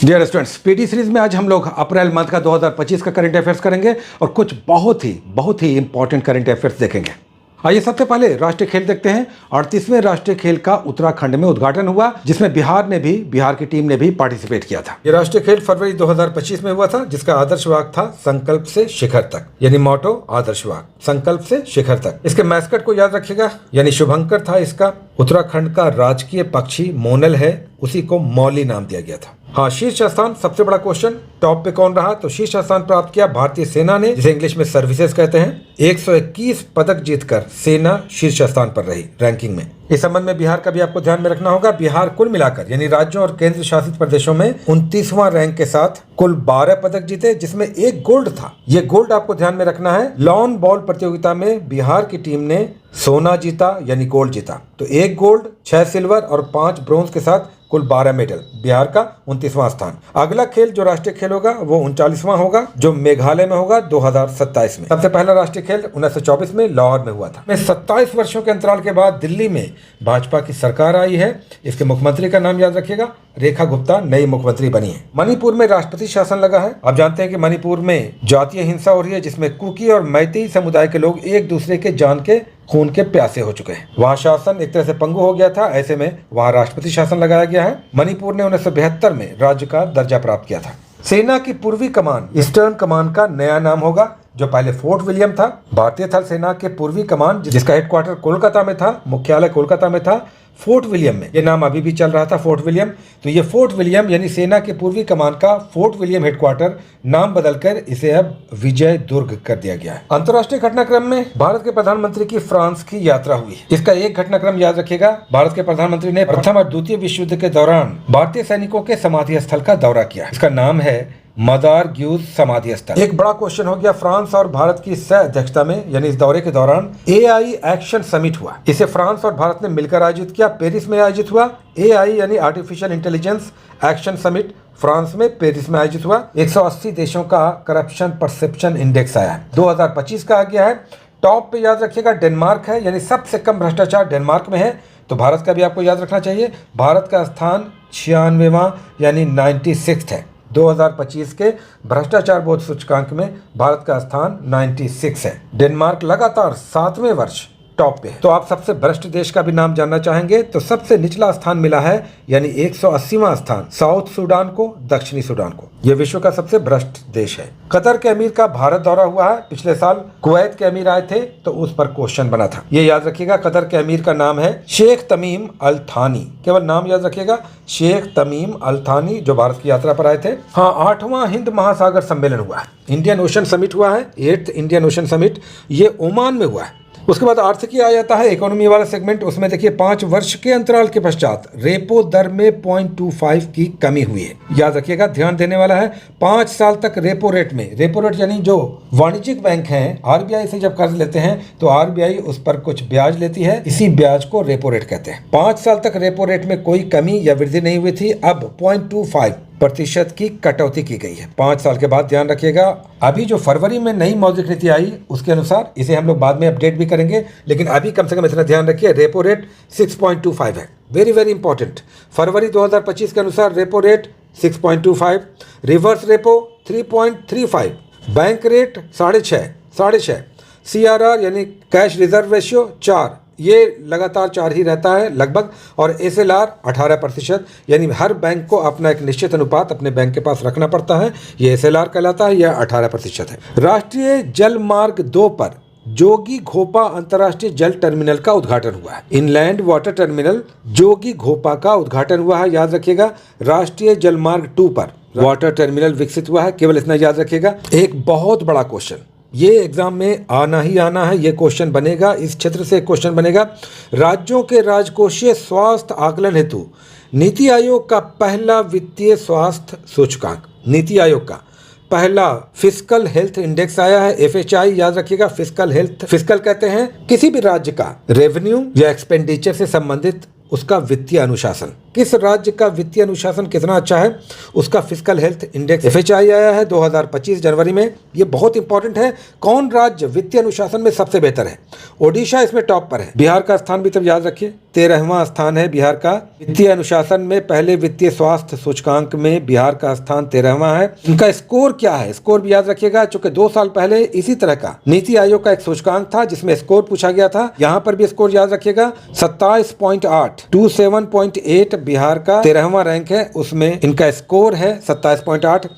Dear students, PT series में आज हम लोग अप्रैल मंथ का 2025 का करंट अफेयर्स करेंगे और कुछ बहुत ही इंपॉर्टेंट करंट अफेयर्स देखेंगे। आइए सबसे पहले राष्ट्रीय खेल देखते हैं। 38वें राष्ट्रीय खेल का उत्तराखंड में उद्घाटन हुआ, जिसमें बिहार की टीम ने भी पार्टिसिपेट किया था। ये राष्ट्रीय खेल फरवरी 2025 में हुआ था, जिसका आदर्श वाक्य था संकल्प से शिखर तक, यानी मोटो आदर्श वाक्य संकल्प से शिखर तक। इसके मैस्कट को याद रखिएगा, यानी शुभंकर था इसका। उत्तराखंड का राजकीय पक्षी मोनल है, उसी को मौली नाम दिया गया था। हाँ, शीर्ष स्थान, सबसे बड़ा क्वेश्चन, टॉप पे कौन रहा? तो शीर्ष स्थान प्राप्त किया भारतीय सेना ने, जिसे इंग्लिश में सर्विसेज कहते हैं। 121 पदक जीतकर सेना शीर्ष स्थान पर रही रैंकिंग में। इस संबंध में बिहार का भी आपको ध्यान में रखना होगा। बिहार कुल मिलाकर यानी राज्यों और केंद्र शासित प्रदेशों में 29वां रैंक के साथ कुल 12 पदक जीते, जिसमें एक गोल्ड था। ये गोल्ड आपको ध्यान में रखना है। लॉन बॉल प्रतियोगिता में बिहार की टीम ने सोना जीता, यानी गोल्ड जीता। तो एक गोल्ड, 6 सिल्वर और 5 ब्रोंज के साथ कुल 12 मेडल। बिहार का 29वां स्थान। अगला खेल जो राष्ट्रीय खेल होगा वो 39वां होगा, जो मेघालय में होगा 2027 में। सबसे पहला राष्ट्रीय खेल 1924 में लाहौर में हुआ था। 27 वर्षों के अंतराल के बाद दिल्ली में भाजपा की सरकार आई है। इसके मुख्यमंत्री का नाम याद रखिएगा, रेखा गुप्ता नई मुख्यमंत्री बनी है। मणिपुर में राष्ट्रपति शासन लगा है। आप जानते हैं कि मणिपुर में जातीय हिंसा हो रही है, जिसमें कुकी और मैतेई समुदाय के लोग एक दूसरे के जान के खून के प्यासे हो चुके हैं। वहाँ शासन एक तरह से पंगु हो गया था, ऐसे में वहाँ राष्ट्रपति शासन लगाया गया है। मणिपुर ने 1972 में राज्य का दर्जा प्राप्त किया था। सेना की पूर्वी कमान ईस्टर्न कमान का नया नाम होगा, जो पहले फोर्ट विलियम था। भारतीय थल सेना के पूर्वी कमान, जिसका हेडक्वार्टर कोलकाता में था, मुख्यालय कोलकाता में था, फोर्ट विलियम में। ये नाम अभी भी चल रहा था, फोर्ट विलियम। तो ये फोर्ट विलियम यानी सेना के पूर्वी कमान का फोर्ट विलियम हेडक्वार्टर नाम बदलकर इसे अब विजय दुर्ग कर दिया गया है। अंतर्राष्ट्रीय घटनाक्रम में भारत के प्रधानमंत्री की फ्रांस की यात्रा हुई। इसका एक घटनाक्रम याद रखिएगा। भारत के प्रधानमंत्री ने प्रथम और द्वितीय विश्व युद्ध के दौरान भारतीय सैनिकों के समाधि स्थल का दौरा किया। इसका नाम है मदार ग्यूज समाधि स्थल। एक बड़ा क्वेश्चन हो गया, फ्रांस और भारत की सह अध्यक्षता में यानी इस दौरे के दौरान AI एक्शन समिट हुआ। इसे फ्रांस और भारत ने मिलकर आयोजित किया, पेरिस में आयोजित हुआ। AI यानी artificial intelligence action summit France में पेरिस में आयोजित हुआ। 180 देशों का करप्शन परसेप्शन इंडेक्स आया है। 2025 का आ गया है। टॉप पे याद रखिएगा डेनमार्क है, यानी सबसे कम भ्रष्टाचार डेनमार्क में है। तो भारत का भी आपको याद रखना चाहिए। भारत का स्थान 96वां यानी 96 है। 2025 के भ्रष्टाचार बोध सूचकांक में भारत का स्थान 96 है। डेनमार्क लगातार 7वें वर्ष टॉप पे है। तो आप सबसे भ्रष्ट देश का भी नाम जानना चाहेंगे तो सबसे निचला स्थान मिला है, यानी 180वां स्थान साउथ सूडान को, दक्षिणी सूडान को। यह विश्व का सबसे भ्रष्ट देश है। कतर के अमीर का भारत दौरा हुआ है। पिछले साल कुवैत के अमीर आए थे तो उस पर क्वेश्चन बना था। ये याद रखिएगा, कतर के अमीर का नाम है शेख तमीम अल थानी। केवल नाम याद रखिएगा, शेख तमीम अल थानी, जो भारत की यात्रा पर आए थे। हाँ, 8वां हिंद महासागर सम्मेलन हुआ है। इंडियन ओशन समिट हुआ है, 8th इंडियन ओशन समिट। ये ओमान में हुआ है। उसके बाद आर्थिकी आ जाता है, इकोनॉमी वाला सेगमेंट। उसमें देखिए 5 वर्ष के अंतराल के पश्चात रेपो दर में 0.25 की कमी हुई है। याद रखिएगा, ध्यान देने वाला है। 5 साल तक रेपो रेट में, रेपो रेट यानी जो वाणिज्यिक बैंक हैं RBI से जब कर्ज लेते हैं तो RBI उस पर कुछ ब्याज लेती है, इसी ब्याज को रेपो रेट कहते हैं। 5 साल तक रेपो रेट में कोई कमी या वृद्धि नहीं हुई थी। अब 0.25% की कटौती की गई है 5 साल के बाद। ध्यान रखिएगा, अभी जो फरवरी में नई मौद्रिक नीति आई उसके अनुसार, इसे हम लोग बाद में अपडेट भी करेंगे, लेकिन अभी कम से कम इतना ध्यान रखिए, रेपो रेट 6.25 है। Very important. फरवरी 2025 के अनुसार repo rate 6.25, reverse repo 3.35, bank rate 6.5, CRR यानी कैश रिजर्व रेशियो 4, ये लगातार 4 ही रहता है लगभग, और SLR 18%, यानी हर बैंक को अपना एक निश्चित अनुपात अपने बैंक के पास रखना पड़ता है। ये SLR कहलाता है, यह 18% है। राष्ट्रीय जल मार्ग 2 पर जोगी घोपा अंतर्राष्ट्रीय जल टर्मिनल का उद्घाटन हुआ है। इनलैंड वाटर टर्मिनल जोगी घोपा का उद्घाटन हुआ है। याद रखिएगा, राष्ट्रीय जल मार्ग 2 पर वाटर टर्मिनल विकसित हुआ है। केवल इतना याद रखिएगा। एक बहुत बड़ा क्वेश्चन, ये एग्जाम में आना ही आना है, ये क्वेश्चन बनेगा, इस क्षेत्र से क्वेश्चन बनेगा। राज्यों के राजकोषीय स्वास्थ्य आकलन हेतु नीति आयोग का पहला वित्तीय स्वास्थ्य सूचकांक, नीति आयोग का पहला फिस्कल हेल्थ इंडेक्स आया है, FHI। याद रखिएगा, फिस्कल हेल्थ, फिस्कल कहते हैं किसी भी राज्य का रेवेन्यू या एक्सपेंडिचर से संबंधित उसका वित्तीय अनुशासन, किस राज्य का वित्तीय अनुशासन कितना अच्छा है, उसका फिस्कल हेल्थ इंडेक्स FHI आया है 2025 जनवरी में। ये बहुत इंपॉर्टेंट है, कौन राज्य वित्तीय अनुशासन में सबसे बेहतर है। ओडिशा इसमें टॉप पर है। बिहार का स्थान भी तब याद रखिए, 13वां स्थान है बिहार का। वित्तीय अनुशासन में पहले वित्तीय स्वास्थ्य सूचकांक में बिहार का स्थान 13वां है। इनका स्कोर क्या है, स्कोर भी याद रखिएगा, चूंकि 2 साल पहले इसी तरह का नीति आयोग का एक सूचकांक था जिसमें स्कोर पूछा गया था। यहाँ पर भी स्कोर याद रखिएगा 27.8, 27.8 बिहार का 13वां रैंक है, उसमें इनका स्कोर है 27.8।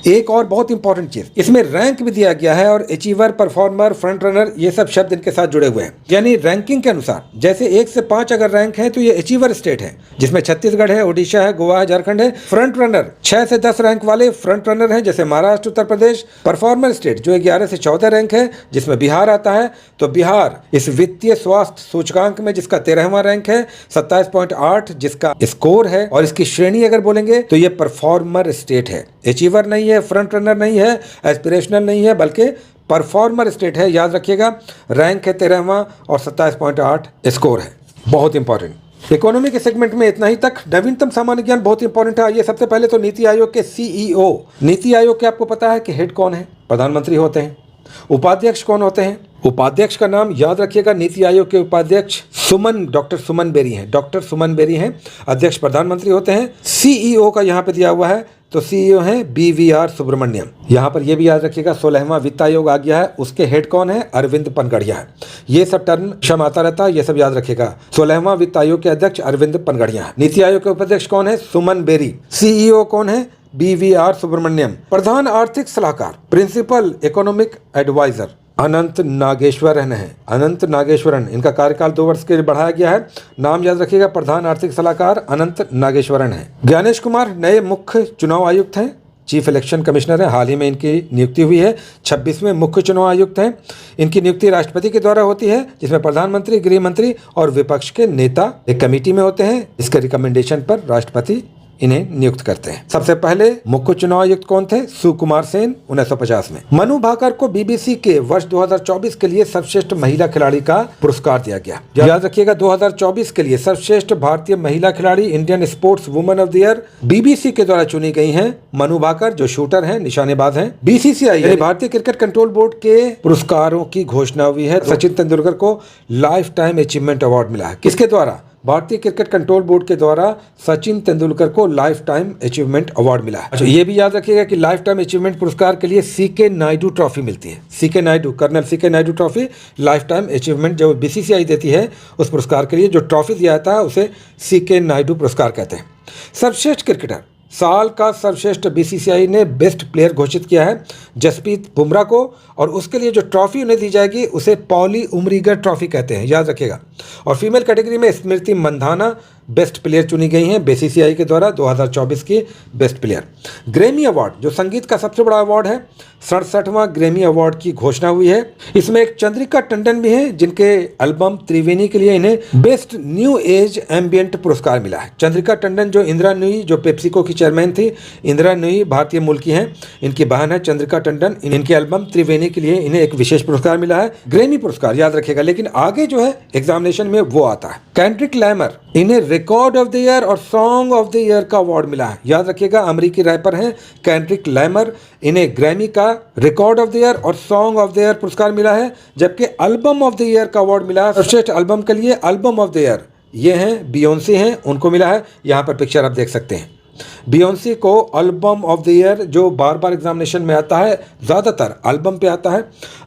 एक और बहुत इंपॉर्टेंट चीज, इसमें रैंक भी दिया गया है और अचीवर, परफॉर्मर, फ्रंट रनर ये सब शब्द इनके साथ जुड़े हुए हैं। यानी रैंकिंग के अनुसार जैसे 1 से 5 अगर रैंक है तो ये अचीवर स्टेट है, जिसमें छत्तीसगढ़ है, ओडिशा है, गोवा है, झारखंड है। फ्रंट रनर 6 से 10 रैंक वाले फ्रंट रनर हैं, जैसे महाराष्ट्र, उत्तर प्रदेश। परफॉर्मर स्टेट जो 11 से 14 रैंक है, जिसमें बिहार आता है। तो बिहार इस वित्तीय स्वास्थ्य सूचकांक में जिसका 13वां रैंक है, 27.8 जिसका स्कोर है, और इसकी श्रेणी अगर बोलेंगे तो ये परफॉर्मर स्टेट है, अचीवर नहीं है, फ्रंट रनर नहीं है, एस्पिरेशनल नहीं है, बल्कि परफॉर्मर स्टेट है। याद रखिएगा, रैंक है 13वां और 27.8 स्कोर है। बहुत इंपॉर्टेंट। इकोनॉमी के सेगमेंट में इतना ही तक। नवीनतम सामान्य ज्ञान बहुत इंपॉर्टेंट है। आइए सबसे पहले तो नीति आयोग के सीईओ, नीति आयोग के आपको पता है कि हेड कौन है? प्रधानमंत्री होते हैं। उपाध्यक्ष कौन होते हैं? उपाध्यक्ष का नाम याद रखिएगा, नीति आयोग के उपाध्यक्ष डॉक्टर सुमन बेरी हैं, डॉक्टर सुमन बेरी हैं। अध्यक्ष प्रधानमंत्री होते हैं। सीईओ का यहाँ पे दिया हुआ है, तो सीईओ हैं BVR सुब्रमण्यम। यहाँ पर यह भी याद रखिएगा 16वां वित्त आयोग आ गया है, उसके हेड कौन है? अरविंद पनगड़िया है। ये सब टर्म क्षमाता रहता है, ये सब याद रखिएगा। 16वां वित्त आयोग के अध्यक्ष अरविंद पनगड़िया है। नीति आयोग के उपाध्यक्ष कौन है? सुमन बेरी। सीईओ कौन है? BVR सुब्रमण्यम। प्रधान आर्थिक सलाहकार, प्रिंसिपल इकोनॉमिक एडवाइजर अनंत नागेश्वरन है। अनंत नागेश्वरन, इनका कार्यकाल 2 वर्ष के लिए बढ़ाया गया है। नाम याद रखिएगा, प्रधान आर्थिक सलाहकार अनंत नागेश्वरन है। ज्ञानेश कुमार नए मुख्य चुनाव आयुक्त हैं, चीफ इलेक्शन कमिश्नर है। हाल ही में इनकी नियुक्ति हुई है, 26वें मुख्य चुनाव आयुक्त हैं। इनकी नियुक्ति राष्ट्रपति के द्वारा होती है, जिसमें प्रधानमंत्री, गृह मंत्री और विपक्ष के नेता एक कमेटी में होते हैं। इसके रिकमेंडेशन पर राष्ट्रपति इन्हें नियुक्त करते हैं। सबसे पहले मुख्य चुनाव आयुक्त कौन थे? सुकुमार सेन 1950 में। मनु भाकर को बीबीसी के वर्ष 2024 के लिए सर्वश्रेष्ठ महिला खिलाड़ी का पुरस्कार दिया गया। याद रखिएगा, 2024 के लिए सर्वश्रेष्ठ भारतीय महिला खिलाड़ी, Indian sports woman of the year BBC के द्वारा चुनी गई हैं मनु भाकर, जो शूटर हैं, निशानेबाज हैं। बीसीसीआई यानी भारतीय क्रिकेट कंट्रोल बोर्ड के पुरस्कारों की घोषणा हुई है। सचिन तेंदुलकर को लाइफ टाइम अचीवमेंट अवार्ड मिला है। किसके द्वारा? भारतीय क्रिकेट कंट्रोल बोर्ड के द्वारा सचिन तेंदुलकर को लाइफ टाइम अचीवमेंट अवार्ड मिला है। अच्छा, ये भी याद रखिएगा कि लाइफ टाइम अचीवमेंट पुरस्कार के लिए सीके नायडू ट्रॉफी मिलती है। C K Naidu, colonel C K Naidu trophy life time achievement जो बीसीसीआई देती है, उस पुरस्कार के लिए जो ट्रॉफी दिया जाता है उसे सीके नायडू पुरस्कार कहते हैं। सर्वश्रेष्ठ क्रिकेटर, साल का सर्वश्रेष्ठ बीसीसीआई ने बेस्ट प्लेयर घोषित किया है जसप्रीत बुमराह को, और उसके लिए जो ट्रॉफी उन्हें दी जाएगी उसे पॉली उमरीगर ट्रॉफी कहते हैं, याद रखिएगा। और फीमेल कैटेगरी में स्मृति मंधाना बेस्ट प्लेयर चुनी गई हैं बीसीसीआई के द्वारा 2024 की बेस्ट प्लेयर। ग्रैमी अवार्ड जो संगीत का सबसे बड़ा अवार्ड है, 67वां ग्रैमी अवार्ड की घोषणा हुई है। इसमें एक चंद्रिका टंडन भी हैं, जिनके एल्बम त्रिवेणी के लिए इन्हें बेस्ट न्यू एज एम्बियंट पुरस्कार मिला है। चंद्रिका टंडन जो इंदिरा नुई, जो पेप्सिको की चेयरमैन थी, इंदिरा नुई भारतीय मूल की हैं, इनकी बहन है चंद्रिका टंडन। इनके एल्बम त्रिवेणी के लिए इन्हें एक विशेष पुरस्कार मिला है, ग्रैमी पुरस्कार, याद रखिएगा। लेकिन आगे जो है एग्जामिनेशन में वो आता है। केंड्रिक लैमर, इन्हें रिकॉर्ड ऑफ द ईयर और सॉन्ग ऑफ द ईयर का अवार्ड मिला है, याद रखिएगा। अमेरिकी रैपर हैं केंड्रिक लैमर, इन्हें ग्रैमी का रिकॉर्ड ऑफ द ईयर और सॉन्ग ऑफ द ईयर पुरस्कार मिला है, जबकि एल्बम ऑफ द ईयर का अवार्ड मिला है सर्वश्रेष्ठ एल्बम के लिए। एल्बम ऑफ द ईयर ये हैं बियोंसी हैं, उनको मिला है। यहाँ पर पिक्चर आप देख सकते हैं। बियोंसी को एल्बम ऑफ द ईयर, जो बार बार एग्जामिनेशन में आता है, ज़्यादातर एल्बम पे आता है।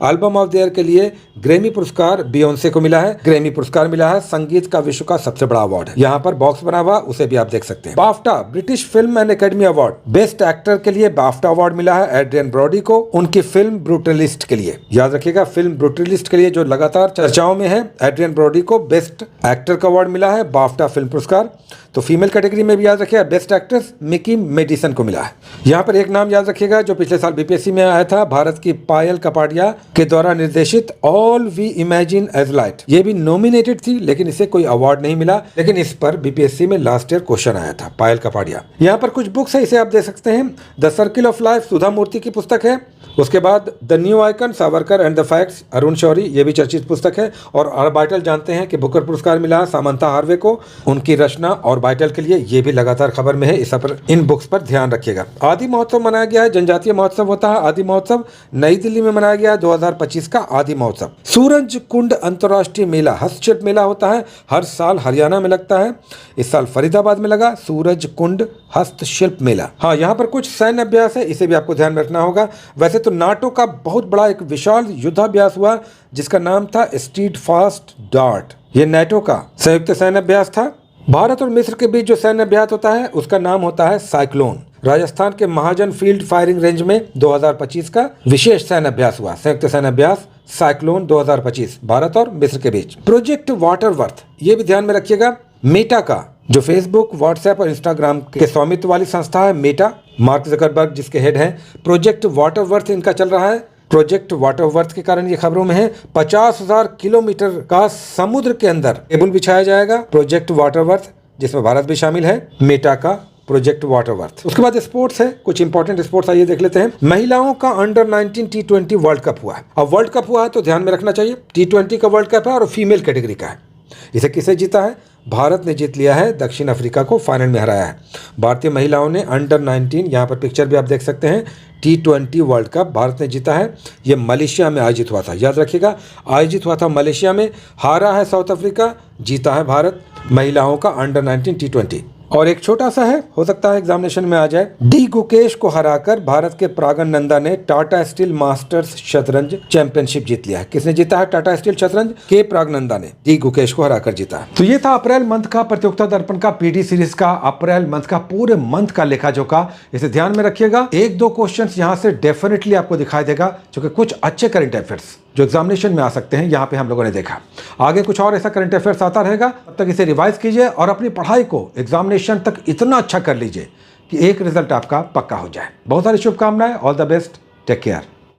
एल्बम ऑफ द ईयर के लिए ग्रैमी पुरस्कार बियोंसे को मिला है। ग्रैमी पुरस्कार मिला है, संगीत का विश्व का सबसे बड़ा अवार्ड है। यहाँ पर बॉक्स बना हुआ, उसे भी आप देख सकते हैं। BAFTA, British film and academy award, best actor के लिए बाफ्टा अवार्ड मिला है एड्रियन ब्रॉडी को, उनकी फिल्म ब्रूटलिस्ट के लिए, याद रखिएगा। फिल्म ब्रूटलिस्ट के लिए जो लगातार चर्चाओं में है, एड्रियन ब्रॉडी को बेस्ट एक्टर का अवार्ड मिला है, बाफ्टा फिल्म पुरस्कार। तो फीमेल कैटेगरी में भी याद रखिएगा, बेस्ट एक्ट्रेस मिकी मेडिसन को मिला है। यहाँ पर एक नाम याद रखिएगा जो पिछले साल बीपीएससी में आया था, भारत की पायल कपाडिया के द्वारा निर्देशित all we imagine as light. ये भी नॉमिनेटेड थी, लेकिन इसे कोई अवार्ड नहीं मिला, लेकिन इस पर बीपीएससी में लास्ट ईयर क्वेश्चन आया था, पायल कपाडिया। यहाँ पर कुछ बुक्स है, इसे आप देख सकते हैं। The circle of life Sudha Murthy की पुस्तक है। उसके बाद the new icon Savarkar and the facts Arun Shourie, ये भी चर्चित पुस्तक है। और ऑर्बिटल जानते हैं कि बुकर पुरस्कार मिला है सामंथा हार्वे को, उनकी रचना ऑर्बिटल के लिए, ये भी लगातार खबर में है। इन बुक्स पर ध्यान रखिएगा। आदि महोत्सव मनाया गया है, जनजातीय महोत्सव होता है आदि महोत्सव, नई दिल्ली में मनाया गया है 2025 का आदि महोत्सव। सूरज कुंड अंतर्राष्ट्रीय मेला हस्तशिल्प मेला होता है, हर साल हरियाणा में लगता है, इस साल फरीदाबाद में लगा सूरज कुंड हस्तशिल्प मेला। हाँ, यहाँ पर कुछ सैन्य अभ्यास है, इसे भी आपको ध्यान में रखना होगा। वैसे तो नाटो का बहुत बड़ा एक विशाल युद्धाभ्यास हुआ जिसका नाम था स्टीडफास्ट डार्ट। ये नाटो का संयुक्त सैन्य अभ्यास था। भारत और मिस्र के बीच जो सैन्य अभ्यास होता है उसका नाम होता है साइक्लोन। राजस्थान के महाजन फील्ड फायरिंग रेंज में 2025 का विशेष सैन्य अभ्यास हुआ, संयुक्त सैन्य अभ्यास साइक्लोन 2025 भारत और मिस्र के बीच। प्रोजेक्ट वाटरवर्थ, ये भी ध्यान में रखिएगा, मेटा का जो फेसबुक, व्हाट्सएप और इंस्टाग्राम के स्वामित्व वाली संस्था है मेटा, मार्क जकरबर्ग जिसके हेड हैं, प्रोजेक्ट वाटरवर्थ इनका चल रहा है। प्रोजेक्ट वाटरवर्थ के कारण ये खबरों में है 50,000 किलोमीटर का समुद्र के अंदर केबल बिछाया जाएगा। प्रोजेक्ट वाटरवर्थ जिसमें भारत भी शामिल है, मेटा का प्रोजेक्ट वाटरवर्थ। उसके बाद स्पोर्ट्स है, कुछ इंपॉर्टेंट स्पोर्ट्स आइए देख लेते हैं। महिलाओं का अंडर 19 T20 वर्ल्ड कप हुआ है। अब वर्ल्ड कप हुआ है तो ध्यान में रखना चाहिए, T20 का वर्ल्ड कप है और फीमेल कैटेगरी का है। इसे किसे जीता है? भारत ने जीत लिया है, दक्षिण अफ्रीका को फाइनल में हराया है। भारतीय महिलाओं ने अंडर 19, यहाँ पर पिक्चर भी आप देख सकते हैं, T20 वर्ल्ड कप भारत ने जीता है। ये मलेशिया में आयोजित हुआ था, याद रखिएगा, आयोजित हुआ था मलेशिया में। हारा है साउथ अफ्रीका, जीता है भारत महिलाओं का अंडर 19 T20। और एक छोटा सा है, हो सकता है एग्जामिनेशन में आ जाए, डी गुकेश को हराकर भारत के प्रागन नंदा ने टाटा स्टील मास्टर्स शतरंज चैंपियनशिप जीत लिया है। किसने जीता है टाटा स्टील शतरंज? के प्रागनंदा ने डी गुकेश को हराकर जीता है। तो ये था अप्रैल मंथ का प्रतियोगिता दर्पण का पीडी सीरीज का अप्रैल मंथ का पूरे मंथ का लेखा जोखा। इसे ध्यान में रखिएगा, एक दो क्वेश्चंस यहाँ से डेफिनेटली आपको दिखाई देगा, क्योंकि कुछ अच्छे करंट अफेयर्स जो एग्जामिनेशन में आ सकते हैं यहाँ पे हम लोगों ने देखा। आगे कुछ और ऐसा करंट अफेयर्स आता रहेगा, तब तक इसे रिवाइज कीजिए और अपनी पढ़ाई को एग्जामिनेशन तक इतना अच्छा कर लीजिए कि एक रिजल्ट आपका पक्का हो जाए। बहुत सारी शुभकामनाएं, all the best, take care.